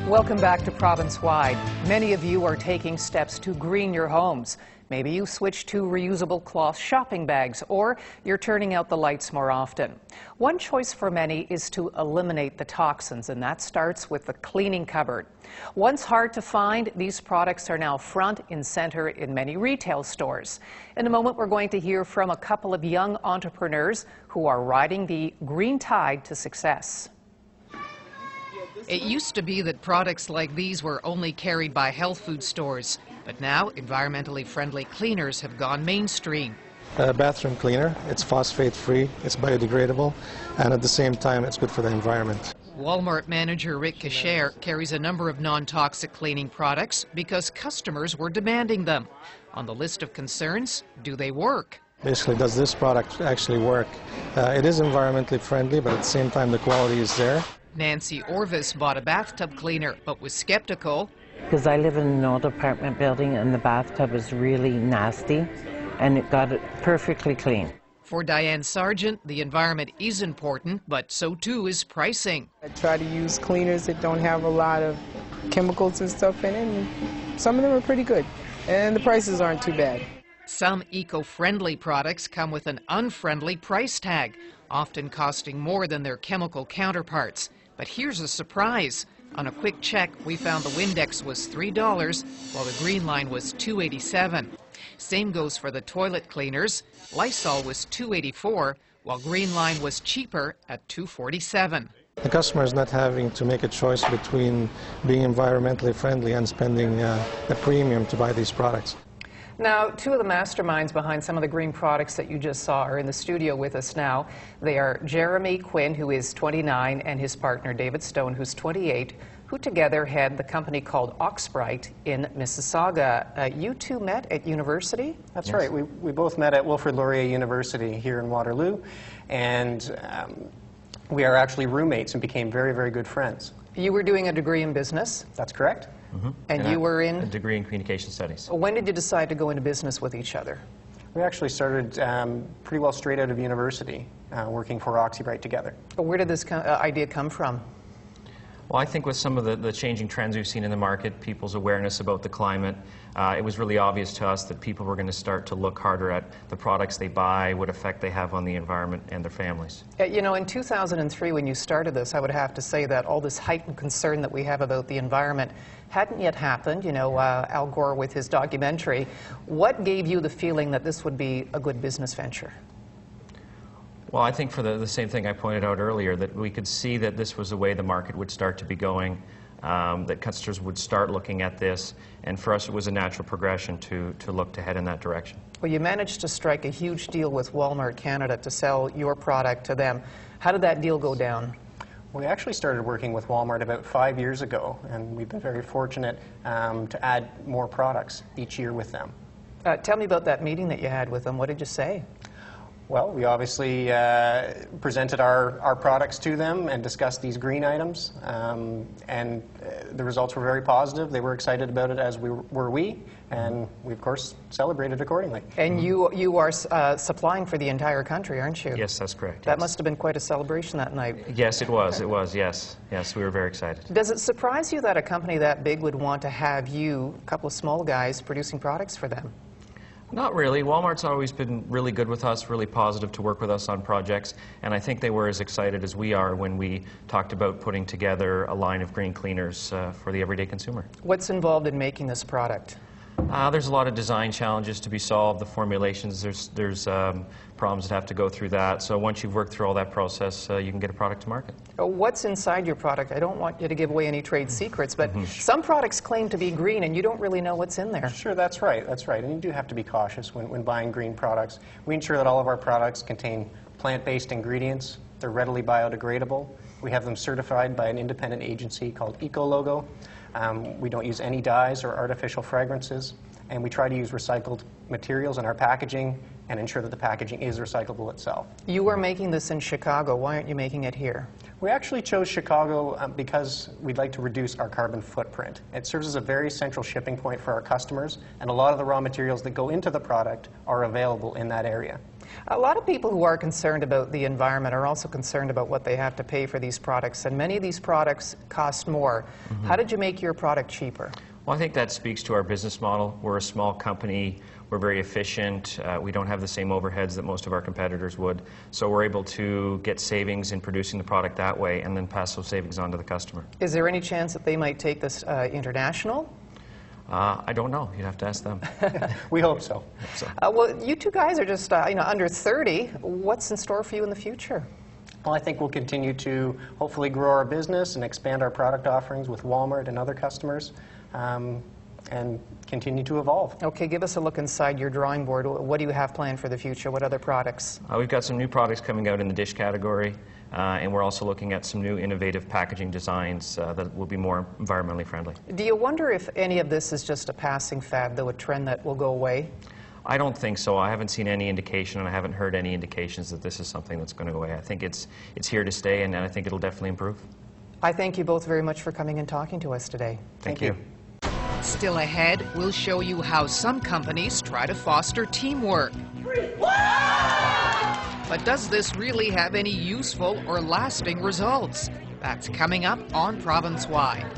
Welcome back to Province Wide. Many of you are taking steps to green your homes. Maybe you switch to reusable cloth shopping bags, or you're turning out the lights more often. One choice for many is to eliminate the toxins, and that starts with the cleaning cupboard. Once hard to find, these products are now front and center in many retail stores. In a moment, we're going to hear from a couple of young entrepreneurs who are riding the green tide to success. It used to be that products like these were only carried by health food stores, but now environmentally friendly cleaners have gone mainstream. A bathroom cleaner, it's phosphate-free, it's biodegradable, and at the same time it's good for the environment. Wal-Mart manager Rick Kasher carries a number of non-toxic cleaning products because customers were demanding them. On the list of concerns, do they work? Basically, does this product actually work? It is environmentally friendly, but at the same time the quality is there. Nancy Orvis bought a bathtub cleaner, but was skeptical. Because I live in an old apartment building and the bathtub is really nasty, and it got it perfectly clean. For Diane Sargent, the environment is important, but so too is pricing. I try to use cleaners that don't have a lot of chemicals and stuff in it, and some of them are pretty good, and the prices aren't too bad. Some eco-friendly products come with an unfriendly price tag, often costing more than their chemical counterparts. But here's a surprise. On a quick check, we found the Windex was $3, while the GreenLine was $2.87. Same goes for the toilet cleaners. Lysol was $2.84, while GreenLine was cheaper at $2.47. The customer is not having to make a choice between being environmentally friendly and spending a premium to buy these products. Now, two of the masterminds behind some of the green products that you just saw are in the studio with us now. They are Jeremy Quinn, who is 29, and his partner David Stone, who's 28, who together had the company called Brite in Mississauga. You two met at university? That's right. We both met at Wilfrid Laurier University here in Waterloo, and we are actually roommates and became very, very good friends. You were doing a degree in business? That's correct. Mm-hmm. And you were in? A degree in communication studies. When did you decide to go into business with each other? We actually started pretty well straight out of university, working for Brite together. Where did this idea come from? Well, I think with some of the changing trends we've seen in the market, people's awareness about the climate, it was really obvious to us that people were going to start to look harder at the products they buy, what effect they have on the environment and their families. You know, in 2003, when you started this, I would have to say that all this heightened concern that we have about the environment hadn't yet happened. You know, Al Gore with his documentary. What gave you the feeling that this would be a good business venture? Well, I think for the same thing I pointed out earlier, that we could see that this was the way the market would start to be going, that customers would start looking at this, and for us it was a natural progression to look to head in that direction. Well, you managed to strike a huge deal with Wal-Mart Canada to sell your product to them. How did that deal go down? We actually started working with Walmart about 5 years ago, and we've been very fortunate to add more products each year with them. Tell me about that meeting that you had with them. What did you say? Well, we obviously presented our products to them and discussed these green items, and the results were very positive. They were excited about it, as were we, and we, of course, celebrated accordingly. And you are supplying for the entire country, aren't you? Yes, that's correct. That yes. must have been quite a celebration that night. Yes, it was. It was, yes. Yes, we were very excited. Does it surprise you that a company that big would want to have you, a couple of small guys, producing products for them? Not really. Walmart's always been really good with us, really positive to work with us on projects, and I think they were as excited as we are when we talked about putting together a line of green cleaners for the everyday consumer. What's involved in making this product? There's a lot of design challenges to be solved, the formulations, there's problems that have to go through that, so once you've worked through all that process, you can get a product to market. What's inside your product? I don't want you to give away any trade secrets, but some products claim to be green and you don't really know what's in there. Sure, that's right, and you do have to be cautious when buying green products. We ensure that all of our products contain plant-based ingredients, they're readily biodegradable, we have them certified by an independent agency called EcoLogo. We don't use any dyes or artificial fragrances, and we try to use recycled materials in our packaging and ensure that the packaging is recyclable itself. You are making this in Chicago. Why aren't you making it here? We actually chose Chicago because we'd like to reduce our carbon footprint. It serves as a very central shipping point for our customers, and a lot of the raw materials that go into the product are available in that area. A lot of people who are concerned about the environment are also concerned about what they have to pay for these products, and many of these products cost more. How did you make your product cheaper? Well, I think that speaks to our business model. We're a small company. We're very efficient. We don't have the same overheads that most of our competitors would. So we're able to get savings in producing the product that way and then pass those savings on to the customer. Is there any chance that they might take this international? I don't know. You'd have to ask them. We hope so. Well, you two guys are just under 30. What's in store for you in the future? Well, I think we'll continue to hopefully grow our business and expand our product offerings with Walmart and other customers, and continue to evolve. Okay, give us a look inside your drawing board. What do you have planned for the future? What other products? We've got some new products coming out in the dish category, and we're also looking at some new innovative packaging designs that will be more environmentally friendly. Do you wonder if any of this is just a passing fad, though, a trend that will go away? I don't think so. I haven't seen any indication, and I haven't heard any indications that this is something that's going to go away. I think it's here to stay, and I think it'll definitely improve. I thank you both very much for coming and talking to us today. Thank you. Still ahead, we'll show you how some companies try to foster teamwork. But does this really have any useful or lasting results? That's coming up on Province Wide.